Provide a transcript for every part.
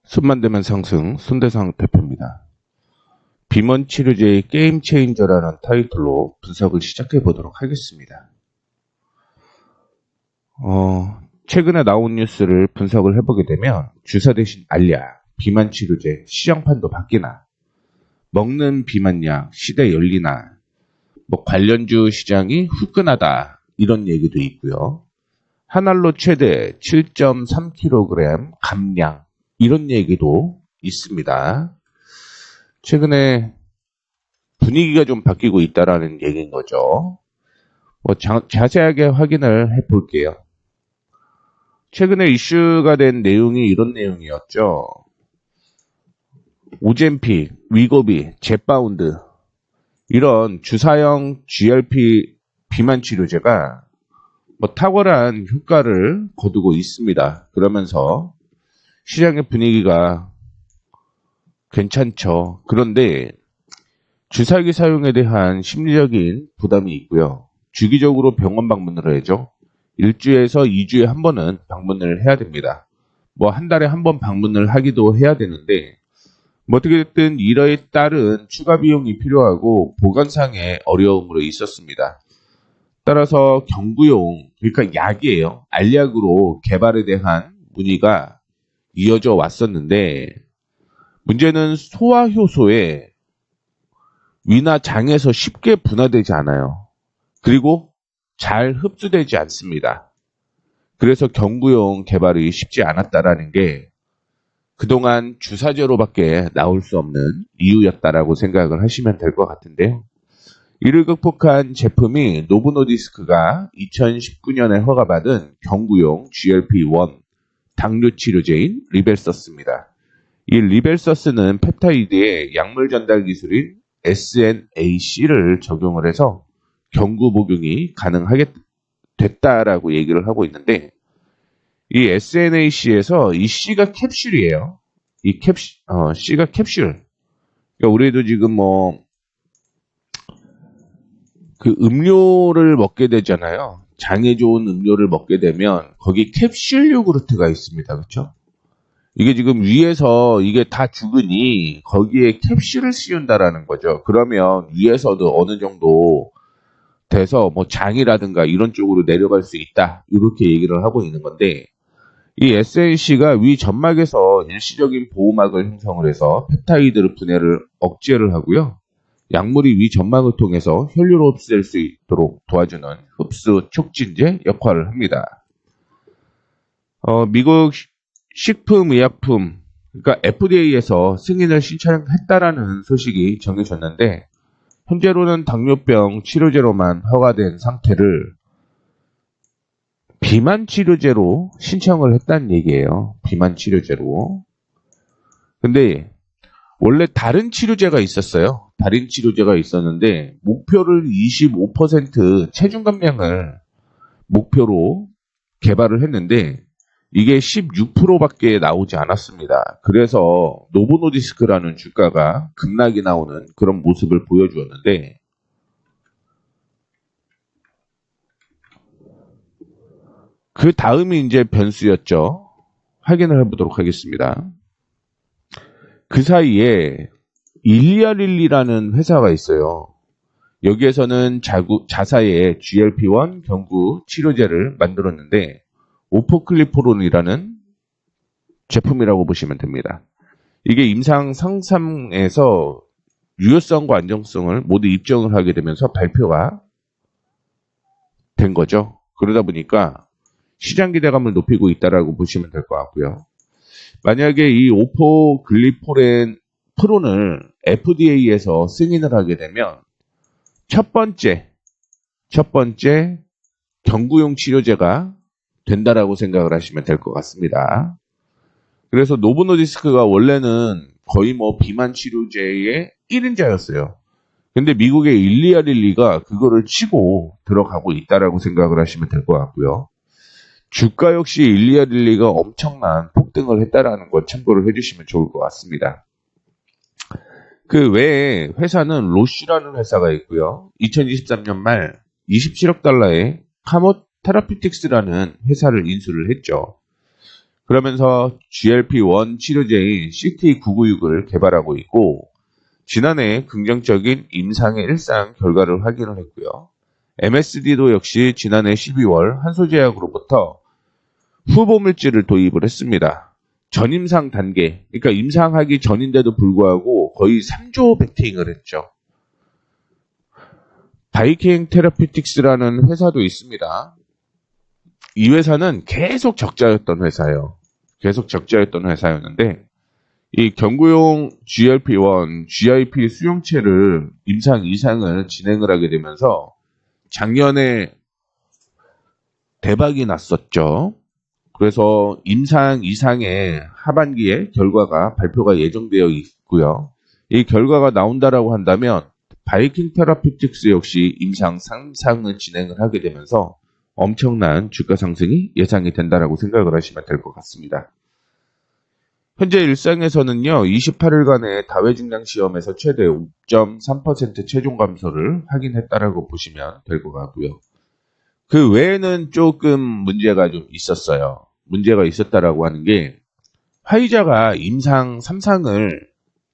손 만들면 상승, 손대상 대표입니다. 비먼 치료제의 게임 체인저라는 타이틀로 분석을 시작해 보도록 하겠습니다. 최근에 나온 뉴스를 분석을 해보게 되면 주사 대신 알약, 비만 치료제, 시장판도 바뀌나, 먹는 비만약, 시대 열리나, 관련주 시장이 후끈하다 이런 얘기도 있고요. 한 알로 최대 7.3kg 감량 이런 얘기도 있습니다. 최근에 분위기가 좀 바뀌고 있다라는 얘기인 거죠. 자세하게 확인을 해 볼게요. 최근에 이슈가 된 내용이 이런 내용이었죠. 오젬픽, 위고비, 젯바운드 이런 주사형 GLP 비만 치료제가 탁월한 효과를 거두고 있습니다. 그러면서 시장의 분위기가 괜찮죠. 그런데 주사기 사용에 대한 심리적인 부담이 있고요. 주기적으로 병원 방문을 해야죠. 1주에서 2주에 한 번은 방문을 해야 됩니다. 한 달에 한 번 방문을 하기도 해야 되는데 어떻게 됐든 이러에 따른 추가 비용이 필요하고 보관상의 어려움으로 있었습니다. 따라서 경구용, 그러니까 약이에요. 알약으로 개발에 대한 문의가 이어져 왔었는데 문제는 소화 효소에 위나 장에서 쉽게 분화되지 않아요. 그리고 잘 흡수되지 않습니다. 그래서 경구용 개발이 쉽지 않았다라는 게 그동안 주사제로밖에 나올 수 없는 이유였다라고 생각을 하시면 될 것 같은데요. 이를 극복한 제품이 노브노디스크가 2019년에 허가받은 경구용 GLP-1 당뇨 치료제인 리벨서스입니다. 이 리벨서스는 펩타이드의 약물 전달 기술인 SNAC를 적용을 해서 경구 복용이 가능하게 됐다라고 얘기를 하고 있는데 이 SNAC에서 이 C가 캡슐이에요. 이 C가 캡슐. 그러니까 우리도 지금 그 음료를 먹게 되잖아요. 장에 좋은 음료를 먹게 되면 거기 캡슐 요구르트가 있습니다. 그렇죠? 이게 지금 위에서 이게 다 죽으니 거기에 캡슐을 씌운다라는 거죠. 그러면 위에서도 어느 정도 돼서 장이라든가 이런 쪽으로 내려갈 수 있다. 이렇게 얘기를 하고 있는 건데 이 SNC가 위 점막에서 일시적인 보호막을 형성을 해서 펩타이드 분해를 억제를 하고요. 약물이 위 점막을 통해서 혈류로 흡수될 수 있도록 도와주는 흡수 촉진제 역할을 합니다. 미국 식품의약품, 그러니까 FDA에서 승인을 신청했다라는 소식이 전해졌는데 현재로는 당뇨병 치료제로만 허가된 상태를 비만 치료제로 신청을 했다는 얘기예요. 비만 치료제로. 근데 원래 다른 치료제가 있었어요. 다른 치료제가 있었는데 목표를 25% 체중 감량을 목표로 개발을 했는데 이게 16%밖에 나오지 않았습니다. 그래서 노보노디스크라는 주가가 급락이 나오는 그런 모습을 보여주었는데 그 다음이 이제 변수였죠. 확인을 해보도록 하겠습니다. 그 사이에 일리아릴리라는 회사가 있어요. 여기에서는 자사의 GLP-1 경구 치료제를 만들었는데 오포클리포론이라는 제품이라고 보시면 됩니다. 이게 임상 상상에서 유효성과 안정성을 모두 입증을 하게 되면서 발표가 된 거죠. 그러다 보니까 시장 기대감을 높이고 있다라고 보시면 될 것 같고요. 만약에 이 오포글리포렌 프론을 FDA에서 승인을 하게 되면 첫 번째 경구용 치료제가 된다라고 생각을 하시면 될 것 같습니다. 그래서 노보노디스크가 원래는 거의 비만 치료제의 1인자였어요. 근데 미국의 일리아릴리가 그거를 치고 들어가고 있다라고 생각을 하시면 될 것 같고요. 주가 역시 일리아릴리가 엄청난 폭등을 했다라는 것 참고를 해주시면 좋을 것 같습니다. 그 외에 회사는 로쉬라는 회사가 있고요. 2023년 말 27억 달러의 카모 테라피틱스라는 회사를 인수를 했죠. 그러면서 GLP-1 치료제인 CT996을 개발하고 있고 지난해 긍정적인 임상의 일상 결과를 확인을 했고요. MSD도 역시 지난해 12월 한소제약으로부터 후보 물질을 도입을 했습니다. 전임상 단계, 그러니까 임상하기 전인데도 불구하고 거의 3조 베팅을 했죠. 바이킹 테라피틱스라는 회사도 있습니다. 이 회사는 계속 적자였던 회사예요. 계속 적자였던 회사였는데 이 경구용 GLP-1, GIP 수용체를 임상 이상을 진행을 하게 되면서 작년에 대박이 났었죠. 그래서 임상 이상의 하반기에 결과가 발표가 예정되어 있고요. 이 결과가 나온다라고 한다면 바이킹 테라피틱스 역시 임상 3상을 진행을 하게 되면서 엄청난 주가 상승이 예상이 된다라고 생각을 하시면 될 것 같습니다. 현재 일상에서는요, 28일간의 다회증량 시험에서 최대 5.3% 체중 감소를 확인했다라고 보시면 될 것 같고요. 그 외에는 조금 문제가 좀 있었어요. 문제가 있었다라고 하는 게 화이자가 임상 3상을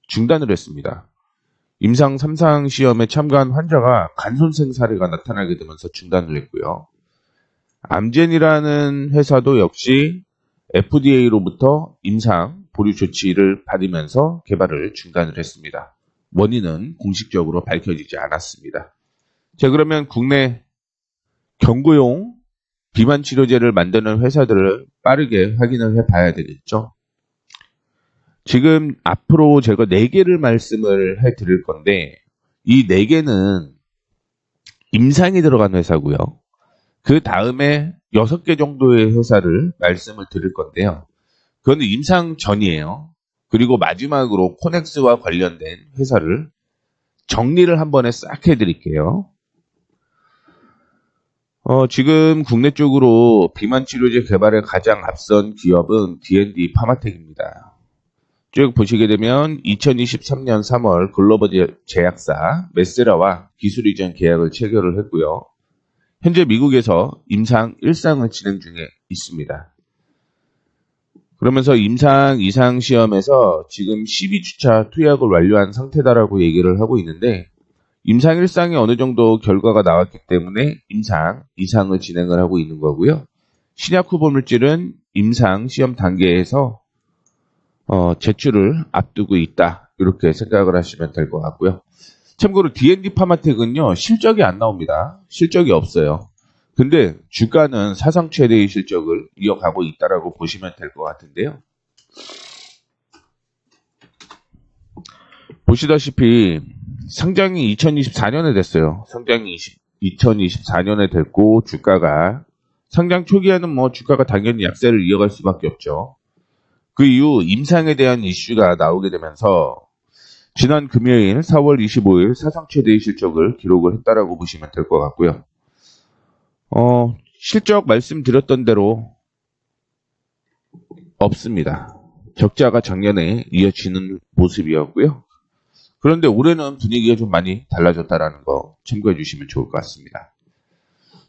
중단을 했습니다. 임상 3상 시험에 참가한 환자가 간손생 사례가 나타나게 되면서 중단을 했고요. 암젠이라는 회사도 역시 FDA로부터 임상 보류 조치를 받으면서 개발을 중단을 했습니다. 원인은 공식적으로 밝혀지지 않았습니다. 자, 그러면 국내 경구용 비만 치료제를 만드는 회사들을 빠르게 확인을 해봐야 되겠죠. 지금 앞으로 제가 4개를 말씀을 해드릴 건데 이 4개는 임상이 들어간 회사고요. 그 다음에 6개 정도의 회사를 말씀을 드릴 건데요. 그건 임상 전이에요. 그리고 마지막으로 코넥스와 관련된 회사를 정리를 한 번에 싹 해드릴게요. 지금 국내 쪽으로 비만 치료제 개발에 가장 앞선 기업은 D&D 파마텍입니다. 쭉 보시게 되면 2023년 3월 글로벌 제약사 메세라와 기술 이전 계약을 체결을 했고요. 현재 미국에서 임상 1상을 진행 중에 있습니다. 그러면서 임상 2상 시험에서 지금 12주차 투약을 완료한 상태다라고 얘기를 하고 있는데 임상 1상이 어느 정도 결과가 나왔기 때문에 임상 2상을 진행을 하고 있는 거고요. 신약 후보 물질은 임상 시험 단계에서 제출을 앞두고 있다. 이렇게 생각을 하시면 될 것 같고요. 참고로 D&D 파마텍은요. 실적이 안 나옵니다. 실적이 없어요. 근데 주가는 사상 최대의 실적을 이어가고 있다라고 보시면 될 것 같은데요. 보시다시피 상장이 2024년에 됐어요. 상장이 2024년에 됐고 주가가 상장 초기에는 뭐 주가가 당연히 약세를 이어갈 수밖에 없죠. 그 이후 임상에 대한 이슈가 나오게 되면서 지난 금요일 4월 25일 사상 최대의 실적을 기록을 했다라고 보시면 될 것 같고요. 실적 말씀드렸던 대로 없습니다. 적자가 작년에 이어지는 모습이었고요. 그런데 올해는 분위기가 좀 많이 달라졌다라는 거 참고해 주시면 좋을 것 같습니다.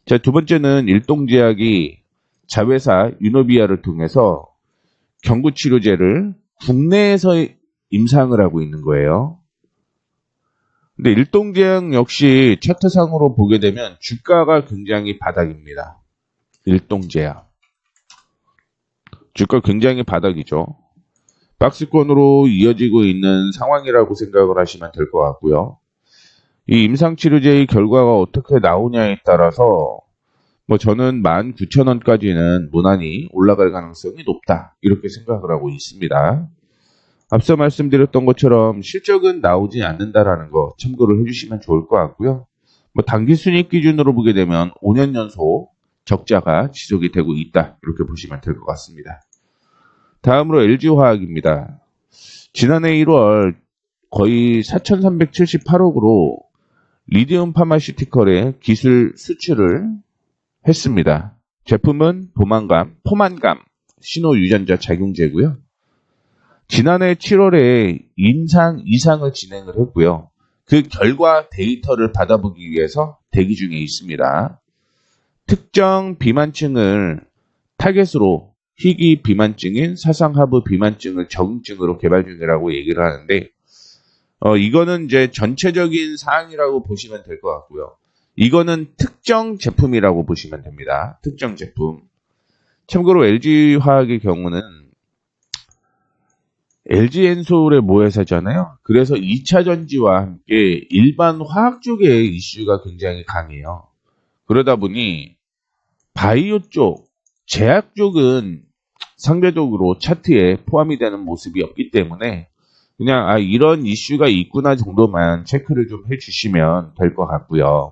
자, 두 번째는 일동제약이 자회사 유노비아를 통해서 경구치료제를 국내에서 임상을 하고 있는 거예요. 근데 일동제약 역시 차트상으로 보게 되면 주가가 굉장히 바닥입니다. 일동제약. 주가 굉장히 바닥이죠. 박스권으로 이어지고 있는 상황이라고 생각을 하시면 될 것 같고요. 이 임상치료제의 결과가 어떻게 나오냐에 따라서 저는 19,000원까지는 무난히 올라갈 가능성이 높다. 이렇게 생각을 하고 있습니다. 앞서 말씀드렸던 것처럼 실적은 나오지 않는다라는 거 참고를 해주시면 좋을 것 같고요. 단기순이익 기준으로 보게 되면 5년 연속 적자가 지속이 되고 있다. 이렇게 보시면 될 것 같습니다. 다음으로 LG화학입니다. 지난해 1월 거의 4,378억으로 리디움 파마시티컬의 기술 수출을 했습니다. 제품은 포만감, 신호유전자 작용제고요. 지난해 7월에 임상 2상을 진행을 했고요. 그 결과 데이터를 받아보기 위해서 대기 중에 있습니다. 특정 비만층을 타겟으로 희귀 비만증인 사상하부 비만증을 적응증으로 개발 중이라고 얘기를 하는데, 이거는 이제 전체적인 사항이라고 보시면 될 것 같고요. 이거는 특정 제품이라고 보시면 됩니다. 특정 제품. 참고로 LG화학의 경우는 LG엔솔의 모회사잖아요. 그래서 2차 전지와 함께 일반 화학 쪽의 이슈가 굉장히 강해요. 그러다 보니 바이오 쪽, 제약 쪽은 상대적으로 차트에 포함이 되는 모습이 없기 때문에 그냥 이런 이슈가 있구나 정도만 체크를 좀 해주시면 될 것 같고요.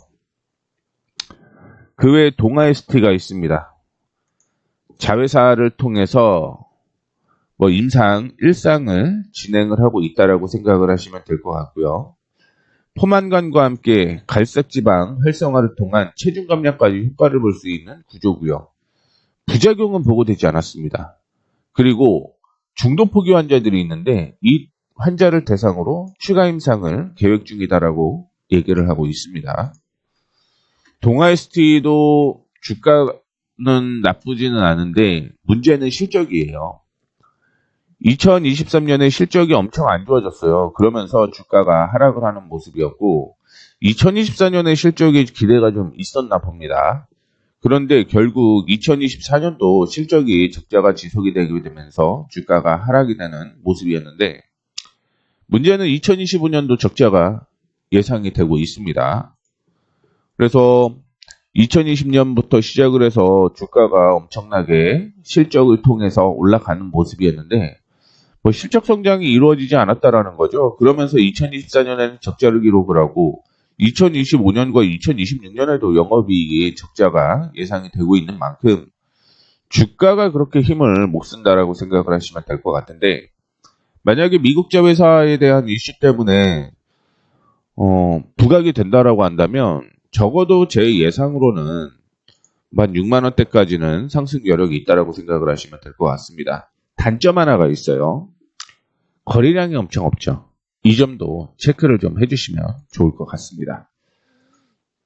그 외에 동아ST가 있습니다. 자회사를 통해서 임상 1상을 진행을 하고 있다라고 생각을 하시면 될 것 같고요. 포만감과 함께 갈색지방 활성화를 통한 체중 감량까지 효과를 볼 수 있는 구조고요. 부작용은 보고되지 않았습니다. 그리고 중도 포기 환자들이 있는데 이 환자를 대상으로 추가 임상을 계획 중이다라고 얘기를 하고 있습니다. 동아ST도 주가는 나쁘지는 않은데 문제는 실적이에요. 2023년에 실적이 엄청 안 좋아졌어요. 그러면서 주가가 하락을 하는 모습이었고 2024년에 실적이 기대가 좀 있었나 봅니다. 그런데 결국 2024년도 실적이 적자가 지속이 되게 되면서 주가가 하락이 되는 모습이었는데 문제는 2025년도 적자가 예상이 되고 있습니다. 그래서 2020년부터 시작을 해서 주가가 엄청나게 실적을 통해서 올라가는 모습이었는데 실적 성장이 이루어지지 않았다라는 거죠. 그러면서 2024년에는 적자를 기록을 하고 2025년과 2026년에도 영업이익이 적자가 예상이 되고 있는 만큼 주가가 그렇게 힘을 못 쓴다라고 생각을 하시면 될 것 같은데 만약에 미국 자회사에 대한 이슈 때문에 부각이 된다라고 한다면 적어도 제 예상으로는 16,000원대까지는 상승 여력이 있다라고 생각을 하시면 될 것 같습니다. 단점 하나가 있어요. 거래량이 엄청 없죠. 이 점도 체크를 좀 해주시면 좋을 것 같습니다.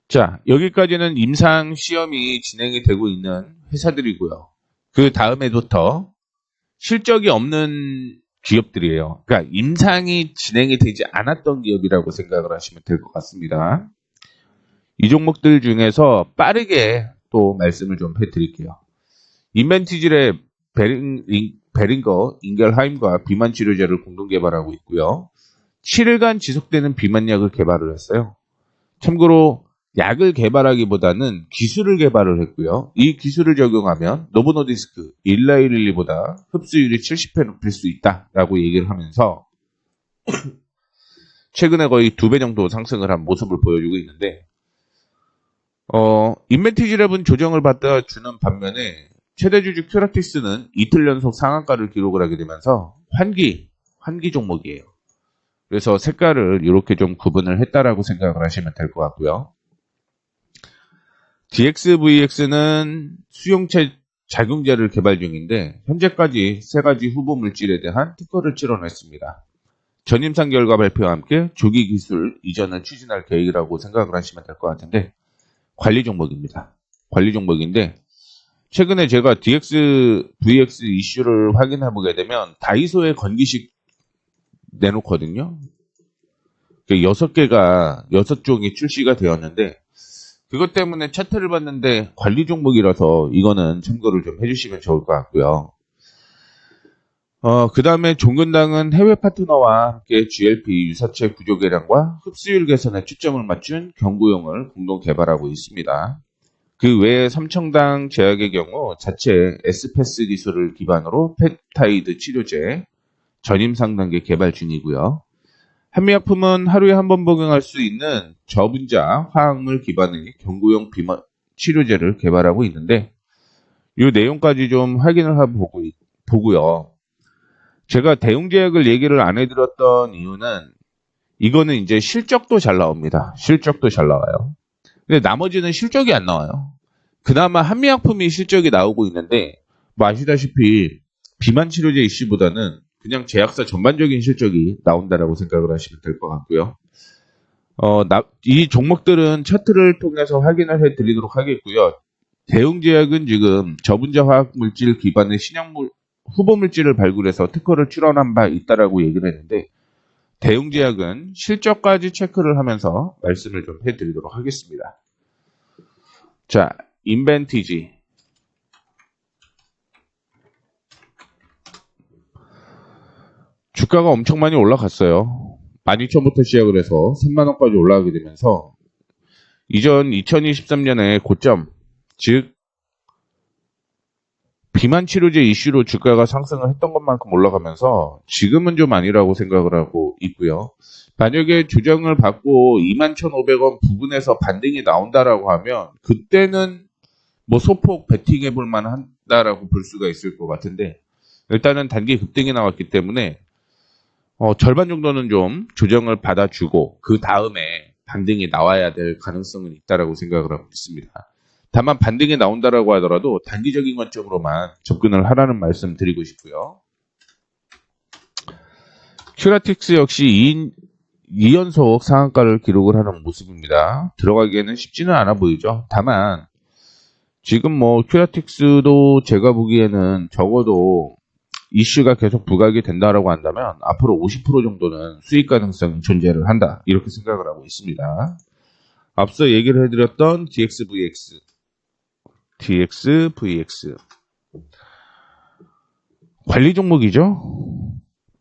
자, 여기까지는 임상 시험이 진행이 되고 있는 회사들이고요. 그 다음에부터 실적이 없는 기업들이에요. 그러니까 임상이 진행이 되지 않았던 기업이라고 생각을 하시면 될 것 같습니다. 이 종목들 중에서 빠르게 또 말씀을 좀 해드릴게요. 인벤티질의 베링거 인겔하임과 비만 치료제를 공동 개발하고 있고요. 7일간 지속되는 비만약을 개발을 했어요. 참고로 약을 개발하기보다는 기술을 개발을 했고요. 이 기술을 적용하면 노보노디스크 1112보다 흡수율이 70배 높일 수 있다라고 얘기를 하면서 최근에 거의 2배 정도 상승을 한 모습을 보여주고 있는데 인벤티지랩은 조정을 받아 주는 반면에 최대주주 큐라티스는 이틀 연속 상한가를 기록을 하게 되면서 환기 종목이에요. 그래서 색깔을 이렇게 좀 구분을 했다라고 생각을 하시면 될 것 같고요. DXVX는 수용체 작용제를 개발 중인데 현재까지 3가지 후보 물질에 대한 특허를 치러냈습니다. 전임상 결과 발표와 함께 조기 기술 이전을 추진할 계획이라고 생각을 하시면 될 것 같은데 관리 종목입니다. 관리 종목인데 최근에 제가 DXVX 이슈를 확인해 보게 되면 다이소에 건기식 내놓거든요. 6종이 출시가 되었는데 그것 때문에 차트를 봤는데 관리 종목이라서 이거는 참고를 좀 해주시면 좋을 것 같고요. 그 다음에 종근당은 해외 파트너와 함께 GLP 유사체 구조 개량과 흡수율 개선에 초점을 맞춘 경구용을 공동 개발하고 있습니다. 그 외에 삼청당 제약의 경우 자체 S패스 기술을 기반으로 펩타이드 치료제 전임상 단계 개발 중이고요. 한미약품은 하루에 한 번 복용할 수 있는 저분자 화학물 기반의 경구용 비만 치료제를 개발하고 있는데 이 내용까지 좀 확인을 하고 보고요. 제가 대웅제약을 얘기를 안 해드렸던 이유는 이거는 이제 실적도 잘 나옵니다. 실적도 잘 나와요. 근데 나머지는 실적이 안 나와요. 그나마 한미약품이 실적이 나오고 있는데 아시다시피 비만 치료제 이슈보다는 그냥 제약사 전반적인 실적이 나온다라고 생각을 하시면 될 것 같고요. 이 종목들은 차트를 통해서 확인을 해드리도록 하겠고요. 대웅제약은 지금 저분자 화학물질 기반의 신약물 후보물질을 발굴해서 특허를 출원한 바 있다라고 얘기를 했는데, 대웅제약은 실적까지 체크를 하면서 말씀을 좀 해드리도록 하겠습니다. 자, 인벤티지. 주가가 엄청 많이 올라갔어요. 12,000부터 시작을 해서 3만원까지 올라가게 되면서 이전 2023년에 고점, 즉 비만 치료제 이슈로 주가가 상승을 했던 것만큼 올라가면서 지금은 좀 아니라고 생각을 하고 있고요. 만약에 조정을 받고 21,500원 부근에서 반등이 나온다라고 하면 그때는 뭐 소폭 베팅해 볼 만하다라고 볼 수가 있을 것 같은데, 일단은 단기 급등이 나왔기 때문에 절반 정도는 좀 조정을 받아주고 그 다음에 반등이 나와야 될 가능성은 있다라고 생각을 하고 있습니다. 다만 반등이 나온다라고 하더라도 단기적인 관점으로만 접근을 하라는 말씀 드리고 싶고요. 큐라틱스 역시 2연속 상한가를 기록을 하는 모습입니다. 들어가기에는 쉽지는 않아 보이죠. 다만 지금 뭐 큐라틱스도 제가 보기에는 적어도 이슈가 계속 부각이 된다라고 한다면 앞으로 50% 정도는 수익 가능성이 존재를 한다, 이렇게 생각을 하고 있습니다. 앞서 얘기를 해드렸던 DXVX 관리 종목이죠.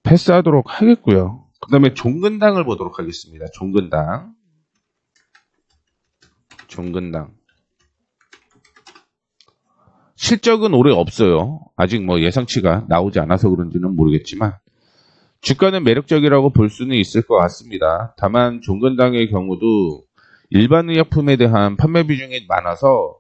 패스하도록 하겠고요. 그 다음에 종근당을 보도록 하겠습니다. 종근당 실적은 올해 없어요. 아직 뭐 예상치가 나오지 않아서 그런지는 모르겠지만 주가는 매력적이라고 볼 수는 있을 것 같습니다. 다만 종근당의 경우도 일반 의약품에 대한 판매 비중이 많아서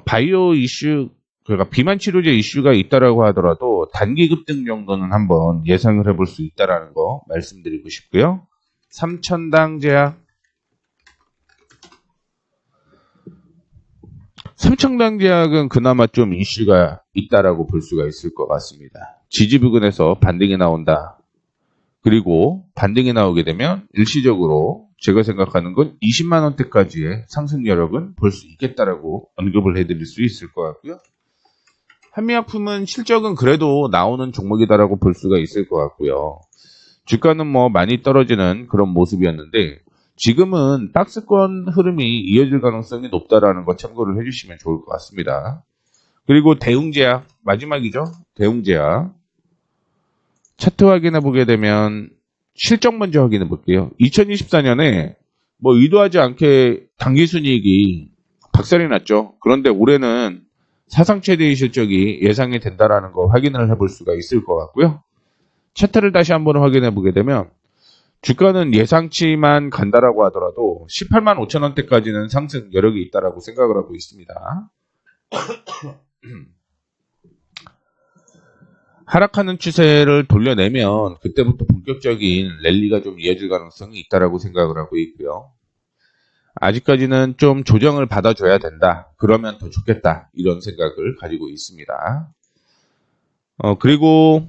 바이오 이슈, 그러니까 비만 치료제 이슈가 있다라고 하더라도 단기 급등 정도는 한번 예상을 해볼 수 있다라는 거 말씀드리고 싶고요. 삼천당제약 삼천당제약은 그나마 좀 이슈가 있다라고 볼 수가 있을 것 같습니다. 지지 부근에서 반등이 나온다. 그리고 반등이 나오게 되면 일시적으로 제가 생각하는 건 20만 원대까지의 상승 여력은 볼 수 있겠다라고 언급을 해드릴 수 있을 것 같고요. 한미약품은 실적은 그래도 나오는 종목이다라고 볼 수가 있을 것 같고요. 주가는 뭐 많이 떨어지는 그런 모습이었는데 지금은 박스권 흐름이 이어질 가능성이 높다라는 거 참고를 해주시면 좋을 것 같습니다. 그리고 대웅제약 마지막이죠. 대웅제약 차트 확인해 보게 되면 실적 먼저 확인해 볼게요. 2024년에 뭐 의도하지 않게 당기순이익이 박살이 났죠. 그런데 올해는 사상 최대의 실적이 예상이 된다라는 거 확인을 해볼 수가 있을 것 같고요. 차트를 다시 한번 확인해 보게 되면 주가는 예상치만 간다라고 하더라도 18만 5천 원대까지는 상승 여력이 있다라고 생각을 하고 있습니다. 하락하는 추세를 돌려내면 그때부터 본격적인 랠리가 좀 이어질 가능성이 있다라고 생각을 하고 있고요. 아직까지는 좀 조정을 받아줘야 된다. 그러면 더 좋겠다. 이런 생각을 가지고 있습니다. 그리고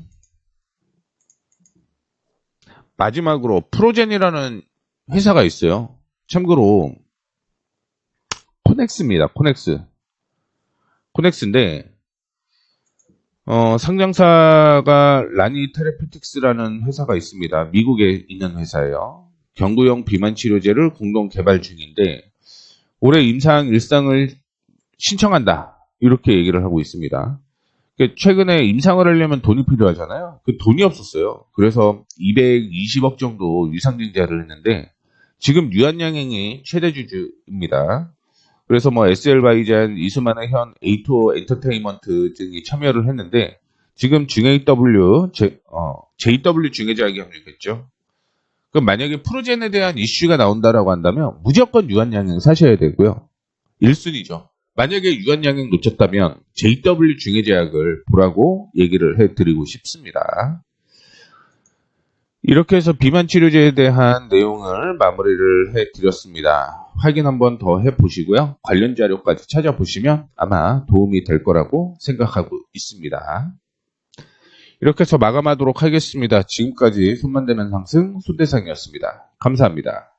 마지막으로 프로젠이라는 회사가 있어요. 참고로 코넥스입니다. 코넥스인데 상장사가 라니 테라피틱스라는 회사가 있습니다. 미국에 있는 회사예요. 경구용 비만 치료제를 공동 개발 중인데 올해 임상 일상을 신청한다. 이렇게 얘기를 하고 있습니다. 최근에 임상을 하려면 돈이 필요하잖아요. 그 돈이 없었어요. 그래서 220억 정도 유상증자를 했는데 지금 유한양행이 최대 주주입니다. 그래서 뭐 SL바이잔, 이수만의 현, 에이토 엔터테인먼트 등이 참여를 했는데 지금 JW 중해제약이 합류했죠. 그럼 만약에 프로젠에 대한 이슈가 나온다라고 한다면 무조건 유한양행 사셔야 되고요. 1순위죠. 만약에 유한양행 놓쳤다면 JW 중해제약을 보라고 얘기를 해드리고 싶습니다. 이렇게 해서 비만 치료제에 대한 내용을 마무리를 해드렸습니다. 확인 한번 더 해보시고요. 관련 자료까지 찾아보시면 아마 도움이 될 거라고 생각하고 있습니다. 이렇게 해서 마감하도록 하겠습니다. 지금까지 손만 대면 상승 손대상이었습니다. 감사합니다.